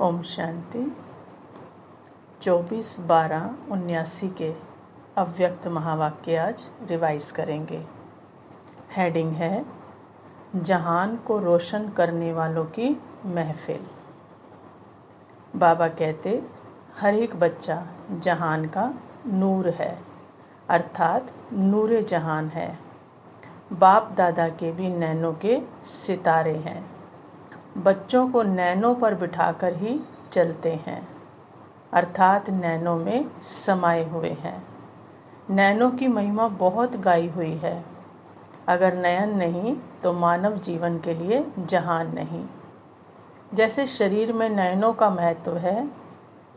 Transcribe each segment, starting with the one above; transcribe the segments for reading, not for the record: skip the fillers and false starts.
ओम शांति। 24/12/79 के अव्यक्त महावाक्य आज रिवाइज करेंगे। हेडिंग है जहान को रोशन करने वालों की महफिल। बाबा कहते हर एक बच्चा जहान का नूर है, अर्थात नूरे जहान है। बाप दादा के भी नैनों के सितारे हैं। बच्चों को नैनों पर बिठाकर ही चलते हैं, अर्थात नैनों में समाये हुए हैं। नैनों की महिमा बहुत गाई हुई है। अगर नयन नहीं तो मानव जीवन के लिए जहान नहीं। जैसे शरीर में नयनों का महत्व है,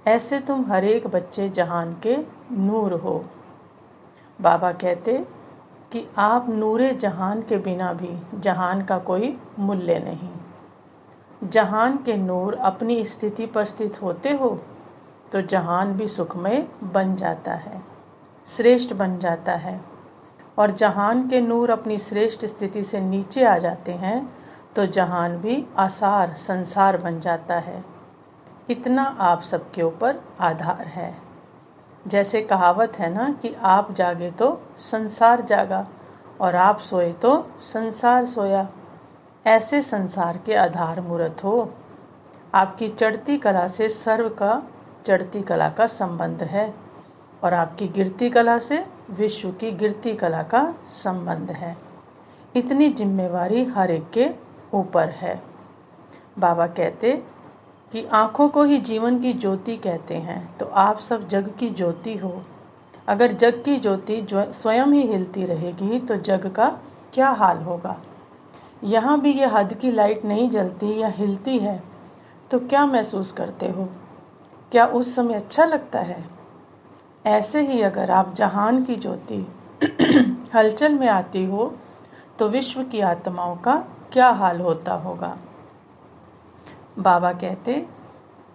ऐसे तुम हर एक बच्चे जहान के नूर हो। बाबा कहते कि आप नूरे जहान के बिना भी जहान का कोई मूल्य नहीं। जहान के नूर अपनी स्थिति पर स्थित होते हो तो जहान भी सुखमय बन जाता है, श्रेष्ठ बन जाता है। और जहान के नूर अपनी श्रेष्ठ स्थिति से नीचे आ जाते हैं तो जहान भी आसार संसार बन जाता है। इतना आप सबके ऊपर आधार है। जैसे कहावत है ना कि आप जागे तो संसार जागा और आप सोए तो संसार सोया। ऐसे संसार के आधार मूर्त हो। आपकी चढ़ती कला से सर्व का चढ़ती कला का संबंध है और आपकी गिरती कला से विश्व की गिरती कला का संबंध है। इतनी जिम्मेवारी हर एक के ऊपर है। बाबा कहते कि आँखों को ही जीवन की ज्योति कहते हैं, तो आप सब जग की ज्योति हो। अगर जग की ज्योति स्वयं ही हिलती रहेगी तो जग का क्या हाल होगा। यहाँ भी ये हद की लाइट नहीं जलती या हिलती है तो क्या महसूस करते हो? क्या उस समय अच्छा लगता है? ऐसे ही अगर आप जहान की ज्योति हलचल में आती हो तो विश्व की आत्माओं का क्या हाल होता होगा। बाबा कहते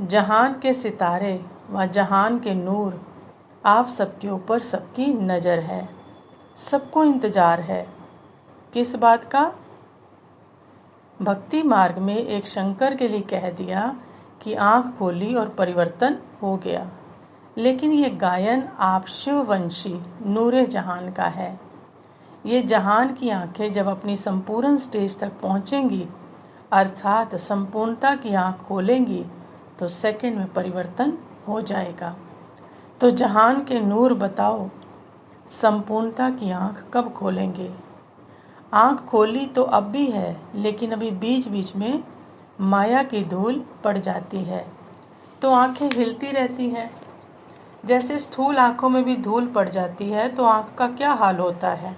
जहान के सितारे व जहान के नूर आप सबके ऊपर सबकी नज़र है। सबको इंतज़ार है। किस बात का? भक्ति मार्ग में एक शंकर के लिए कह दिया कि आँख खोली और परिवर्तन हो गया, लेकिन ये गायन आप शिववंशी नूरे जहान का है। ये जहान की आँखें जब अपनी संपूर्ण स्टेज तक पहुँचेंगी, अर्थात संपूर्णता की आँख खोलेंगी, तो सेकंड में परिवर्तन हो जाएगा। तो जहान के नूर बताओ, संपूर्णता की आँख कब खोलेंगे? आँख खोली तो अब भी है, लेकिन अभी बीच बीच में माया की धूल पड़ जाती है तो आँखें हिलती रहती हैं। जैसे स्थूल आँखों में भी धूल पड़ जाती है तो आँख का क्या हाल होता है।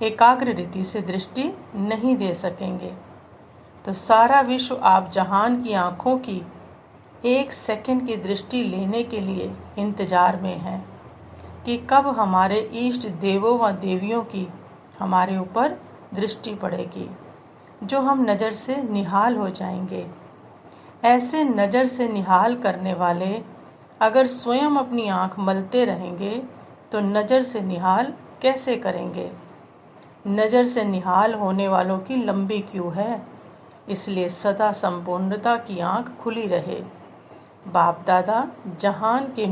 एकाग्र रीति से दृष्टि नहीं दे सकेंगे। तो सारा विश्व आप जहान की आँखों की एक सेकंड की दृष्टि लेने के लिए इंतजार में है कि कब हमारे इष्ट देवों व देवियों की हमारे ऊपर दृष्टि पड़ेगी, जो हम नज़र से निहाल हो जाएंगे। ऐसे नज़र से निहाल करने वाले अगर स्वयं अपनी आँख मलते रहेंगे तो नज़र से निहाल कैसे करेंगे। नज़र से निहाल होने वालों की लंबी क्यू है, इसलिए सदा संपूर्णता की आँख खुली रहे। बाप दादा जहान के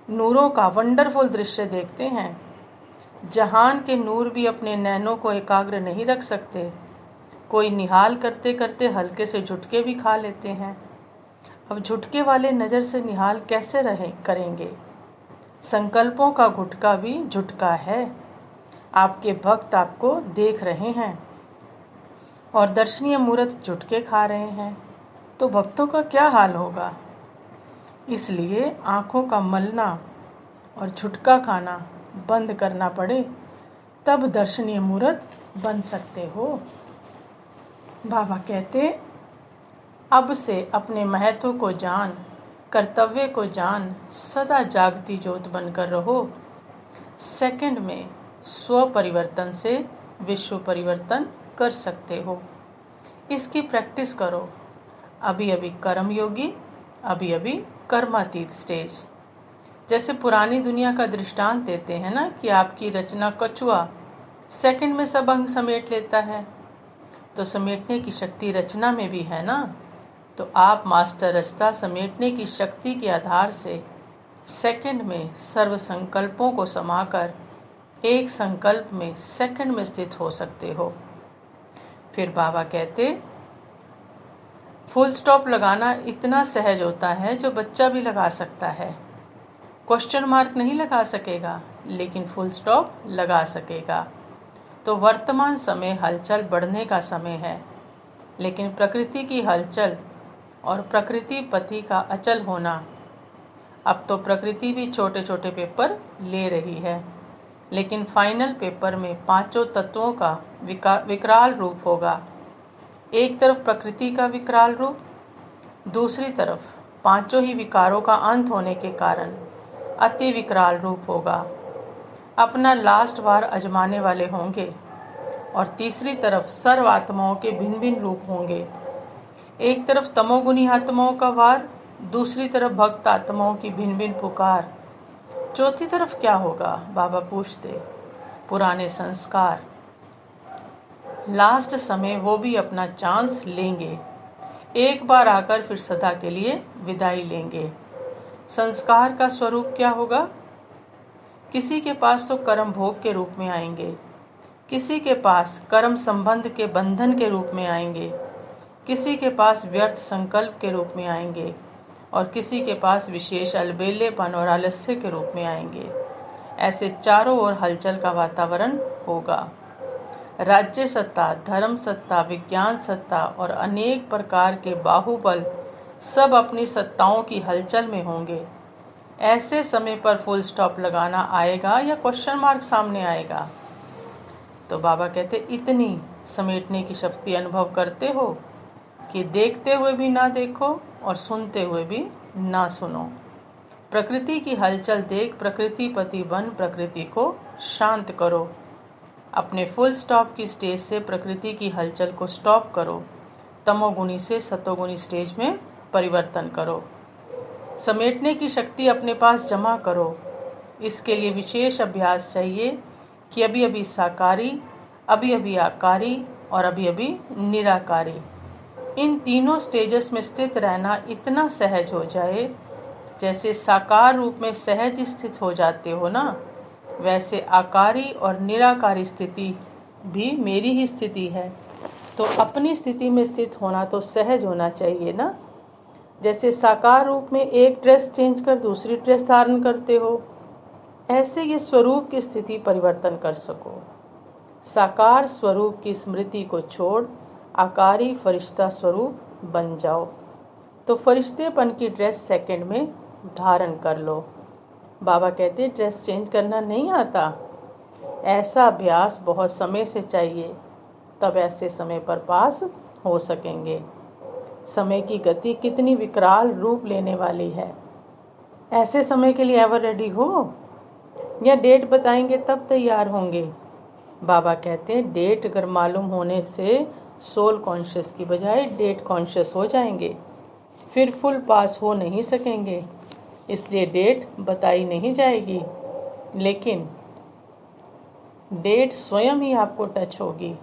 नूरों का वंडरफुल दृश्य देखते हैं। जहान के नूर भी अपने नैनों को एकाग्र नहीं रख सकते। कोई निहाल करते करते हल्के से झुटके भी खा लेते हैं। अब झुटके वाले नज़र से निहाल कैसे करेंगे। संकल्पों का गुटका भी झुटका है। आपके भक्त आपको देख रहे हैं और दर्शनीय मूर्त झुटके खा रहे हैं, तो भक्तों का क्या हाल होगा। इसलिए आँखों का मलना और झुटका खाना बंद करना पड़े, तब दर्शनीय मूर्त बन सकते हो। बाबा कहते अब से अपने महत्व को जान, कर्तव्य को जान, सदा जागती ज्योत बनकर रहो। सेकंड में स्व परिवर्तन से विश्व परिवर्तन कर सकते हो। इसकी प्रैक्टिस करो। अभी अभी कर्मयोगी, अभी अभी कर्मातीत स्टेज। जैसे पुरानी दुनिया का दृष्टांत देते हैं ना कि आपकी रचना कछुआ सेकंड में सब अंग समेट लेता है, तो समेटने की शक्ति रचना में भी है ना। तो आप मास्टर रचता समेटने की शक्ति के आधार से सेकंड में सर्व संकल्पों को समाकर एक संकल्प में सेकंड में स्थित हो सकते हो। फिर बाबा कहते, फुल स्टॉप लगाना इतना सहज होता है जो बच्चा भी लगा सकता है। क्वेश्चन मार्क नहीं लगा सकेगा, लेकिन फुल स्टॉप लगा सकेगा। तो वर्तमान समय हलचल बढ़ने का समय है, लेकिन प्रकृति की हलचल और प्रकृति पति का अचल होना। अब तो प्रकृति भी छोटे छोटे पेपर ले रही है, लेकिन फाइनल पेपर में पांचों तत्वों का विकराल रूप होगा। एक तरफ प्रकृति का विकराल रूप, दूसरी तरफ पांचों ही विकारों का अंत होने के कारण अति विकराल रूप होगा। अपना लास्ट वार आजमाने वाले होंगे, और तीसरी तरफ सर्व आत्माओं के भिन्न भिन्न रूप होंगे। एक तरफ तमोगुनी आत्माओं का वार, दूसरी तरफ भक्त आत्माओं की भिन्न भिन्न पुकार। चौथी तरफ क्या होगा? बाबा पूछते, पुराने संस्कार। लास्ट समय वो भी अपना चांस लेंगे, एक बार आकर फिर सदा के लिए विदाई लेंगे। संस्कार का स्वरूप क्या होगा? किसी के पास तो कर्म भोग के रूप में आएंगे, किसी के पास कर्म संबंध के बंधन के रूप में आएंगे, किसी के पास व्यर्थ संकल्प के रूप में आएंगे, और किसी के पास विशेष अलबेलेपन और आलस्य के रूप में आएंगे। ऐसे चारों ओर हलचल का वातावरण होगा। राज्य सत्ता, धर्म सत्ता, विज्ञान सत्ता और अनेक प्रकार के बाहुबल सब अपनी सत्ताओं की हलचल में होंगे। ऐसे समय पर फुल स्टॉप लगाना आएगा या क्वेश्चन मार्क सामने आएगा? तो बाबा कहते, इतनी समेटने की शक्ति अनुभव करते हो कि देखते हुए भी ना देखो और सुनते हुए भी ना सुनो। प्रकृति की हलचल देख प्रकृति पति बन प्रकृति को शांत करो। अपने फुल स्टॉप की स्टेज से प्रकृति की हलचल को स्टॉप करो। तमोगुणी से सतोगुणी स्टेज में परिवर्तन करो। समेटने की शक्ति अपने पास जमा करो। इसके लिए विशेष अभ्यास चाहिए कि अभी अभी साकारी, अभी अभी आकारी और अभी अभी निराकारी, इन तीनों स्टेजेस में स्थित रहना इतना सहज हो जाए जैसे साकार रूप में सहज स्थित हो जाते हो ना, वैसे आकारी और निराकारी स्थिति भी मेरी ही स्थिति है। तो अपनी स्थिति में स्थित होना तो सहज होना चाहिए ना। जैसे साकार रूप में एक ड्रेस चेंज कर दूसरी ड्रेस धारण करते हो, ऐसे ये स्वरूप की स्थिति परिवर्तन कर सको। साकार स्वरूप की स्मृति को छोड़ आकारी फरिश्ता स्वरूप बन जाओ। तो फरिश्तेपन की ड्रेस सेकंड में धारण कर लो। बाबा कहते, ड्रेस चेंज करना नहीं आता, ऐसा अभ्यास बहुत समय से चाहिए, तब ऐसे समय पर पास हो सकेंगे। समय की गति कितनी विकराल रूप लेने वाली है। ऐसे समय के लिए एवर रेडी हो, या डेट बताएंगे तब तैयार होंगे? बाबा कहते हैं, डेट अगर मालूम होने से सोल कॉन्शियस की बजाय डेट कॉन्शियस हो जाएंगे, फिर फुल पास हो नहीं सकेंगे। इसलिए डेट बताई नहीं जाएगी, लेकिन डेट स्वयं ही आपको टच होगी।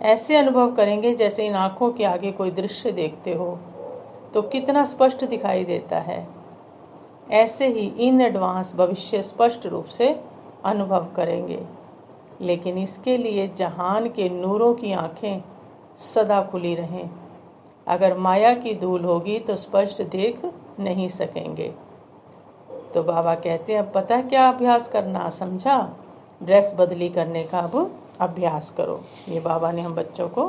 ऐसे अनुभव करेंगे जैसे इन आँखों के आगे कोई दृश्य देखते हो तो कितना स्पष्ट दिखाई देता है। ऐसे ही इन एडवांस भविष्य स्पष्ट रूप से अनुभव करेंगे, लेकिन इसके लिए जहान के नूरों की आँखें सदा खुली रहें। अगर माया की धूल होगी तो स्पष्ट देख नहीं सकेंगे। तो बाबा कहते हैं, अब पता क्या अभ्यास करना, समझा? ड्रेस बदली करने का अब अभ्यास करो। ये बाबा ने हम बच्चों को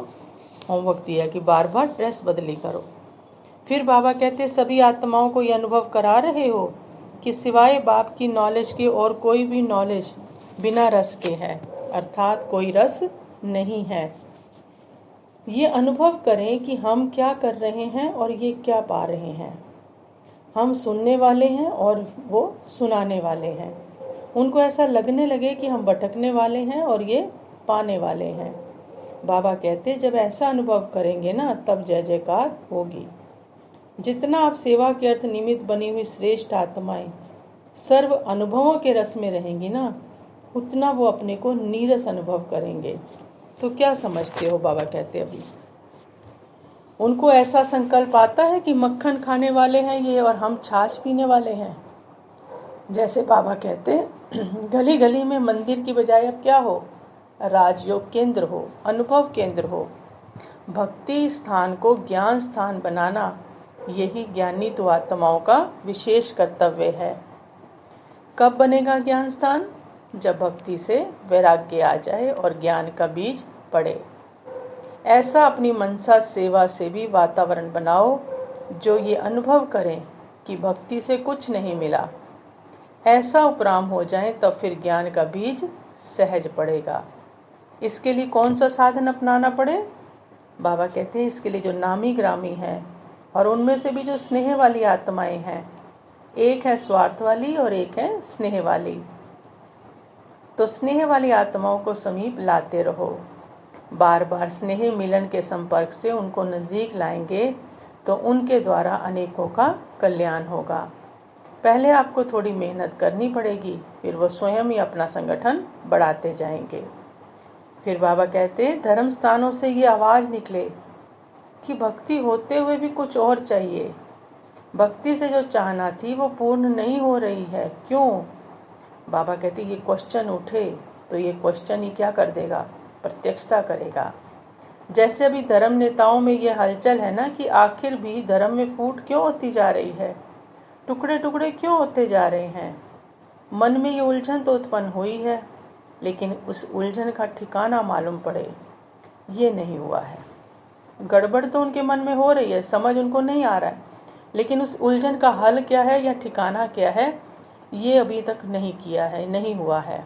होमवर्क दिया कि बार बार ड्रेस बदली करो। फिर बाबा कहते, सभी आत्माओं को ये अनुभव करा रहे हो कि सिवाय बाप की नॉलेज के और कोई भी नॉलेज बिना रस के है, अर्थात कोई रस नहीं है। ये अनुभव करें कि हम क्या कर रहे हैं और ये क्या पा रहे हैं। हम सुनने वाले हैं और वो सुनाने वाले हैं। उनको ऐसा लगने लगे कि हम भटकने वाले हैं और ये पाने वाले हैं। बाबा कहते, जब ऐसा अनुभव करेंगे ना, तब जय जयकार होगी। जितना आप सेवा के अर्थ निमित्त बनी हुई श्रेष्ठ आत्माएं सर्व अनुभवों के रस में रहेंगी ना, उतना वो अपने को नीरस अनुभव करेंगे। तो क्या समझते हो? बाबा कहते अभी उनको ऐसा संकल्प आता है कि मक्खन खाने वाले हैं ये और हम छाछ पीने वाले हैं। जैसे बाबा कहते गली गली में मंदिर की बजाय अब क्या हो, राजयोग केंद्र हो, अनुभव केंद्र हो। भक्ति स्थान को ज्ञान स्थान बनाना यही ज्ञानी तो आत्माओं का विशेष कर्तव्य है। कब बनेगा ज्ञान स्थान? जब भक्ति से वैराग्य आ जाए और ज्ञान का बीज पड़े। ऐसा अपनी मनसा सेवा से भी वातावरण बनाओ जो ये अनुभव करें कि भक्ति से कुछ नहीं मिला। ऐसा उपराम हो जाए तब फिर ज्ञान का बीज सहज पड़ेगा। इसके लिए कौन सा साधन अपनाना पड़े? बाबा कहते हैं इसके लिए जो नामी ग्रामी हैं और उनमें से भी जो स्नेह वाली आत्माएं हैं, एक है स्वार्थ वाली और एक है स्नेह वाली। तो स्नेह वाली आत्माओं को समीप लाते रहो। बार बार स्नेह मिलन के संपर्क से उनको नज़दीक लाएंगे तो उनके द्वारा अनेकों का कल्याण होगा। पहले आपको थोड़ी मेहनत करनी पड़ेगी, फिर वो स्वयं ही अपना संगठन बढ़ाते जाएंगे। फिर बाबा कहते धर्म स्थानों से ये आवाज़ निकले कि भक्ति होते हुए भी कुछ और चाहिए। भक्ति से जो चाहना थी वो पूर्ण नहीं हो रही है, क्यों? बाबा कहते ये क्वेश्चन उठे तो ये क्वेश्चन ही क्या कर देगा, प्रत्यक्षता करेगा। जैसे अभी धर्म नेताओं में ये हलचल है ना कि आखिर भी धर्म में फूट क्यों होती जा रही है, टुकड़े टुकड़े क्यों होते जा रहे हैं। मन में ये उलझन तो उत्पन्न हुई है, लेकिन उस उलझन का ठिकाना मालूम पड़े ये नहीं हुआ है। गड़बड़ तो उनके मन में हो रही है, समझ उनको नहीं आ रहा है, लेकिन उस उलझन का हल क्या है या ठिकाना क्या है ये अभी तक नहीं किया है, नहीं हुआ है।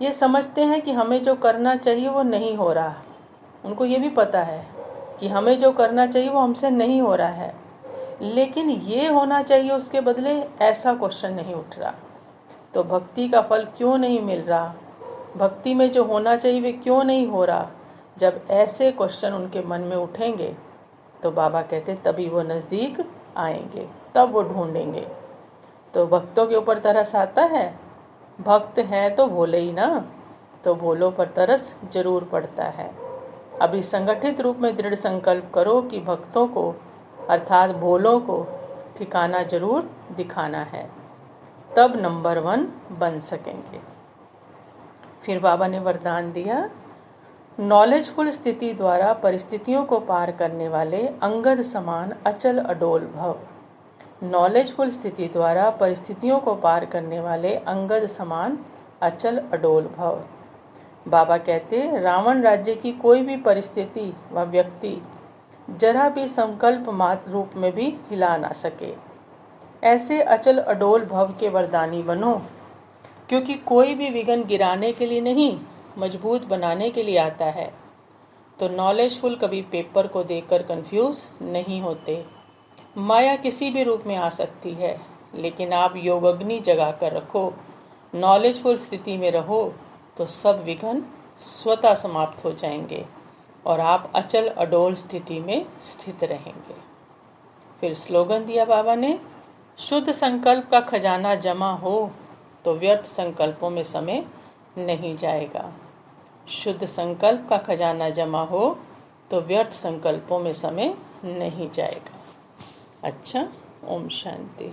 ये समझते हैं कि हमें जो करना चाहिए वो नहीं हो रहा। उनको ये भी पता है कि हमें जो करना चाहिए वो हमसे नहीं हो रहा है, लेकिन ये होना चाहिए उसके बदले, ऐसा क्वेश्चन नहीं उठ रहा। तो भक्ति का फल क्यों नहीं मिल रहा, भक्ति में जो होना चाहिए वे क्यों नहीं हो रहा? जब ऐसे क्वेश्चन उनके मन में उठेंगे तो बाबा कहते तभी वो नज़दीक आएंगे, तब वो ढूंढेंगे। तो भक्तों के ऊपर तरस आता है, भक्त हैं तो भोले ही ना, तो भोलों पर तरस जरूर पड़ता है। अभी संगठित रूप में दृढ़ संकल्प करो कि भक्तों को अर्थात भोलों को ठिकाना जरूर दिखाना है, तब नंबर 1 बन सकेंगे। फिर बाबा ने वरदान दिया, नॉलेजफुल स्थिति द्वारा परिस्थितियों को पार करने वाले अंगद समान अचल अडोल भव। नॉलेजफुल स्थिति द्वारा परिस्थितियों को पार करने वाले अंगद समान अचल अडोल भव। बाबा कहते रावण राज्य की कोई भी परिस्थिति व व्यक्ति जरा भी संकल्प मात्र रूप में भी हिला ना सके। ऐसे अचल अडोल भव के वरदानी बनो, क्योंकि कोई भी विघ्न गिराने के लिए नहीं, मजबूत बनाने के लिए आता है। तो नॉलेजफुल कभी पेपर को देखकर कंफ्यूज नहीं होते। माया किसी भी रूप में आ सकती है, लेकिन आप योगाग्नि जगा कर रखो, नॉलेजफुल स्थिति में रहो तो सब विघ्न स्वतः समाप्त हो जाएंगे और आप अचल अडोल स्थिति में स्थित रहेंगे। फिर स्लोगन दिया बाबा ने, शुद्ध संकल्प का खजाना जमा हो तो व्यर्थ संकल्पों में समय नहीं जाएगा। शुद्ध संकल्प का खजाना जमा हो तो व्यर्थ संकल्पों में समय नहीं जाएगा। अच्छा, ओम शांति।